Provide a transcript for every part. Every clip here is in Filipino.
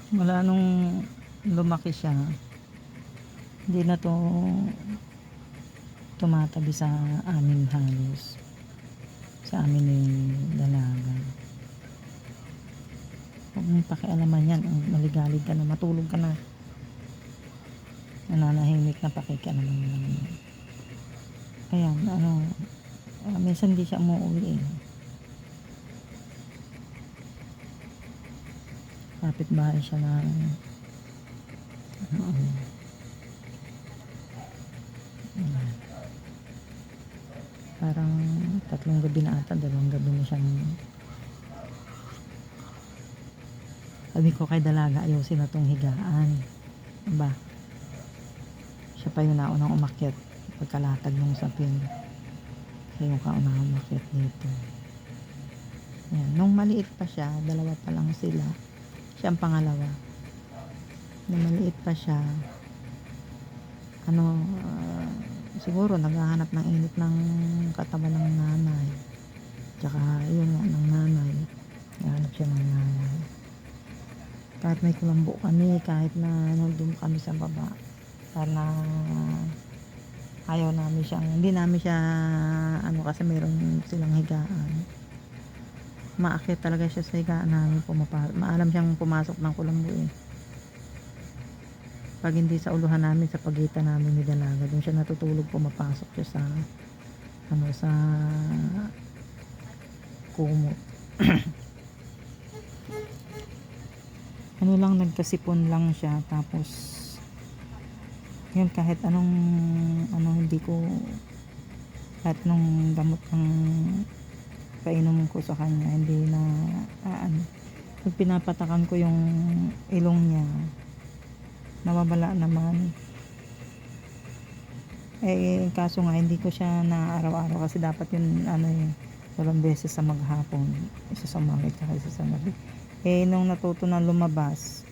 Mula nung lumaki siya, hindi na to tumatabi sa amin halos. Sa amin ni dalaga. Huwag mong pakialaman yan. Maligalig ka na, matulog ka na. Nananahimik na pakikialaman mo naman yan. Ayan, minsan di siya umuwi eh. Kapit-bahay siya na parang 3 gabi na ata, 2 gabi na siyang sabi ko kay dalaga ayusin na tong higaan ba, siya pa yung naunang umakyat pagkalatag ng sapin, siya yung kaunang umakyat dito. Yan. Nung maliit pa siya, 2 pa lang sila, siya ang pangalawa. Nung maliit pa siya, siguro naghahanap ng init ng katawan ng nanay, tsaka yun nga ng nanay, naghahanap siya ng nanay. Kahit may kulambo kami, kahit na nandun kami sa baba, sana ayaw namin siyang, hindi namin siya kasi meron silang higaan, maakyat talaga siya sa higaan namin, maalam siyang pumasok ng kulambo eh. Pag hindi sa uluhan namin, sa pagitan namin ni dalaga, doon siya natutulog, pumapasok siya sa sa kumot. Lang, nagkasipon lang siya, tapos yun, kahit anong hindi ko, kahit nung gamot ng painom ko sa kanya, hindi na pag pinapatakan ko yung ilong niya, nawawala naman. Kaso nga hindi ko siya na araw-araw, kasi dapat yun 2 beses sa maghapon, isa sa umaga at isa sa gabi. Nung natuto na lumabas,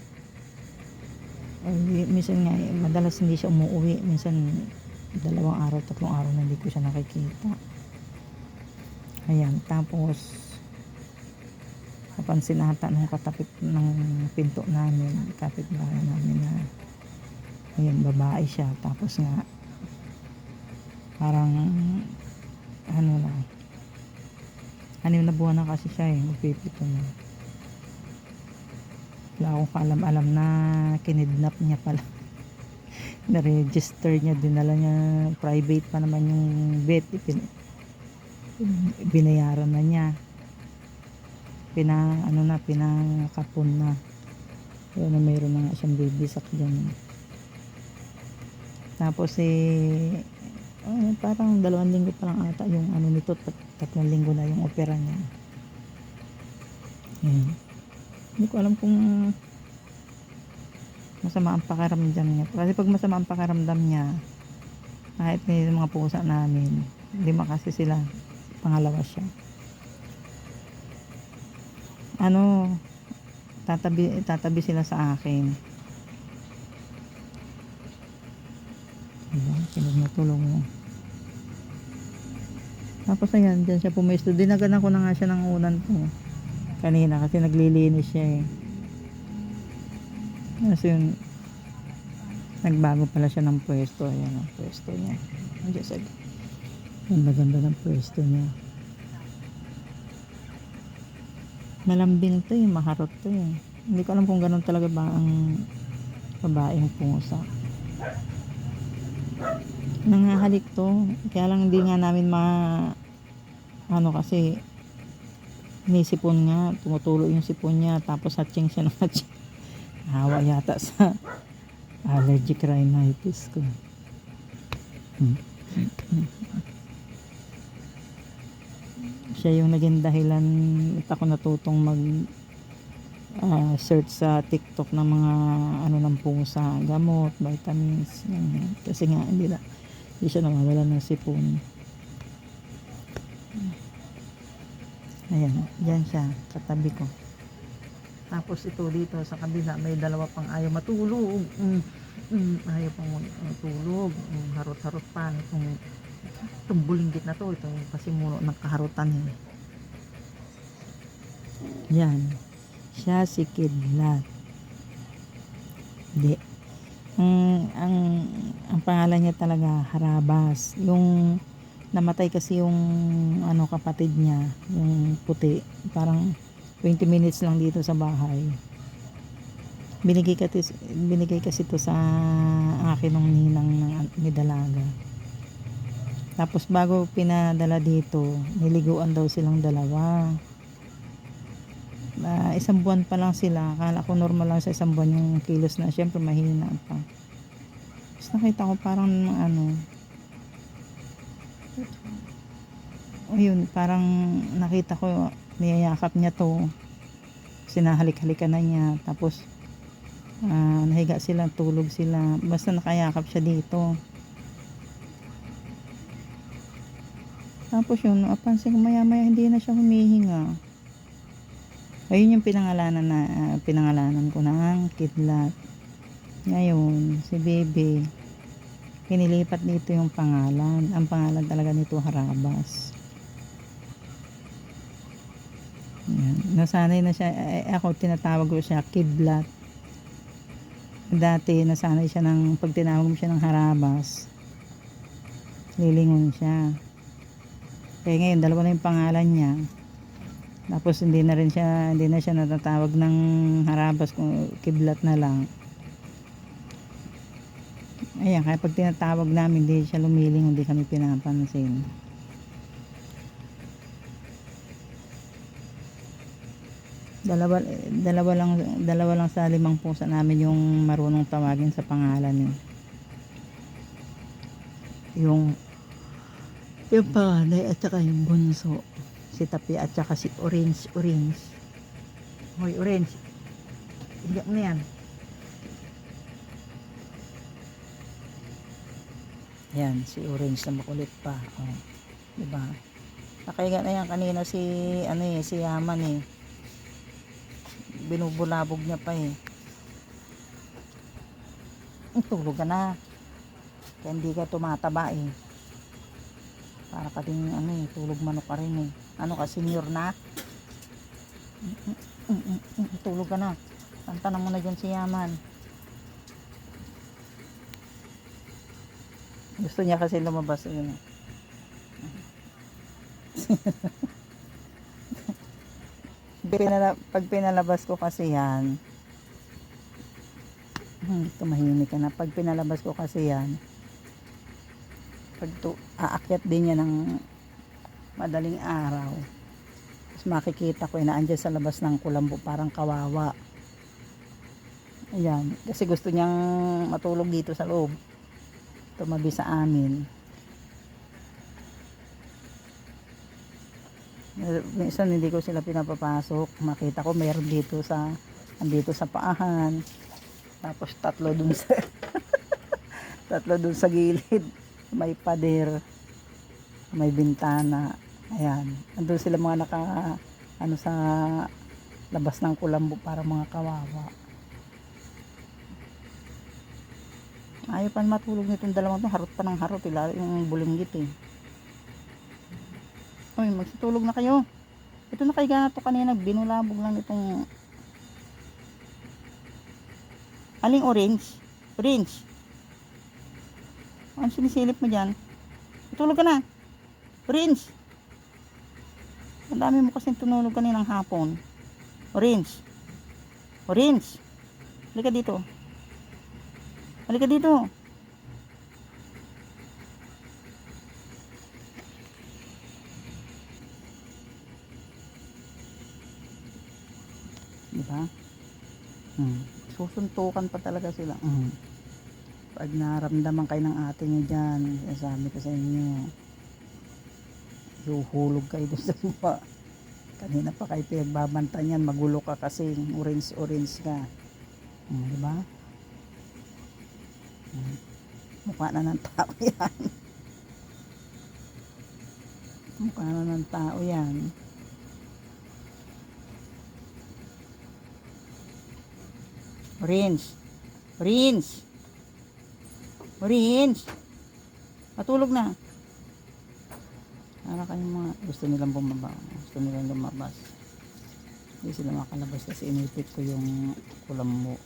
minsan nga madalas hindi siya umuwi, minsan 2 araw, 3 araw na hindi ko siya nakikita. Ayan, tapos napansin ata nung katapit ng pinto namin, kapitbahay namin, na ayan, babae siya, tapos nga parang na buwan na kasi siya magpipito na. Wala akong kaalam-alam na kinidnap niya pala. Na-register niya, dinala niya, private pa naman yung vet, binayaran na niya, pinakapon na. Yun na, mayroon na nga siyang bibisak dyan. Tapos parang 2 linggo pa lang ata yung nito, 3 linggo na yung opera niya. Hindi ko alam kung masama ang pakiramdam niya, kasi pag masama ang pakiramdam niya, kahit may mga pusa namin, 5 kasi sila, pangalawa siya, tatabi sila sa akin. Pinagmatulong mo. Tapos ayan, dyan siya pumesto. Dinaganan ko na nga siya ng unan ko kanina, kasi naglilinis siya kasi yun, nagbago pala siya ng pwesto. Ayan ang pwesto niya, ganda ng pwesto niya. Malambing to maharot to Hindi ko alam kung ganun talaga ba ang babaeng pusa. Nangahalik to, kaya lang hindi nga namin kasi may sipon nga, tumutulo yung sipon niya, tapos hatching siya ng hatching. Hawa yata sa allergic rhinitis ko. Siya yung naging dahilan at ako natutong search sa TikTok ng mga ng pusa, gamot, vitamins, kasi nga hindi siya nawawala ng sipon. Ayan, dyan siya, katabi ko. Tapos ito dito sa kabila, may 2 pang ayaw matulog. Ayaw pang matulog. Harot-harot pa. Itong bulinggit na to, ito pasimuno ng kaharutan. Yan. Siya si Kidlat. Hindi. Ang pangalan niya talaga Harabas. Yung namatay kasi yung ano kapatid niya, yung puti. Parang 20 minutes lang dito sa bahay. Binigay kasi to sa akin ng ninang ni Dalaga. Tapos bago pinadala dito, niliguan daw silang dalawa. Isang buwan pa lang sila. Akala ko normal lang sa isang buwan yung kilos na. Syempre mahina pa. Tapos nakita ko parang ano, ayun, parang nakita ko niyayakap niya to. Sinahalik-halikan na niya. Tapos nahiga sila, tulog sila. Basta nakayakap siya dito. Tapos yun, napansin ko maya-maya hindi na siya humihinga. Ayun yung pinangalanan ko ng kidlat. Ngayon, si Bebe, pinilipat dito yung pangalan. Ang pangalan talaga nito Harabas. Yan. Nasanay na siya. Ako tinatawag ko siya Kidlat. Dati nasanay siya pag tinawag mo siya ng Harabas, lilingon siya. Kaya ngayon dalawa na yung pangalan niya. Tapos hindi na siya natatawag ng Harabas, kung Kidlat na lang. Ayan, kaya pag tinatawag namin hindi siya lumiling, hindi kami pinapansin. Dalawa lang sa 5 pusa namin yung marunong tawagin sa pangalan niya. Yung panganay at saka yung bunso, si Tapi at saka si Orange. Hoy Orange, hindi mo yan. Yan, si Orange na makulit pa. Oh, diba? Nakahiga na yan kanina si Yaman eh. Binubulabog niya pa eh. Tulog ka na. Kaya hindi ka tumataba eh. Para ka ding tulog manok ka rin eh. Ano ka, senior na? Tulog ka na. Tantanan mo na dyan si Yaman. Gusto niya kasi lumabas yun. Pag pinalabas ko kasi yan, tumahimik ka na. Pag pinalabas ko kasi yan, aakyat din niya ng madaling araw. Tapos makikita ko inaandyan sa labas ng kulambo, parang kawawa. Ayan, kasi gusto niyang matulog dito sa loob. Tumabi sa amin. Minsan hindi ko sila pinapapasok. Makita ko meron andito sa paahan. Tapos tatlo dun sa gilid. May pader, may bintana. Ayan. Andun sila mga sa labas ng kulambo para mga kawawa. Ayaw pa matulog nitong dalawang to. Harot pa ng harot. Lalo yung bulinggit eh. Uy, magsitulog na kayo. Ito nakahiga na to kanina. Binulabog lang itong aling Orange. Ano sinisilip mo dyan? Tulog ka na. Orange. Ang dami mo kasing tunulog kaninang hapon. Orange. Halika dito. Diba? Susuntukan pa talaga sila. Pag naramdaman kayo ng ate nyo dyan, sabi ko sa inyo, yuhulog kayo doon sa lupa. Kanina pa kayo pinagbabantan yan, magulo ka kasi, orange ka. Diba? Mukha na ng tao yan. Mukha na ng tao yan. Orange. Matulog na. Para kayong mga gusto nilang bumaba. Gusto nilang lumabas. Hindi sila makalabas kasi inipit ko yung kulambo.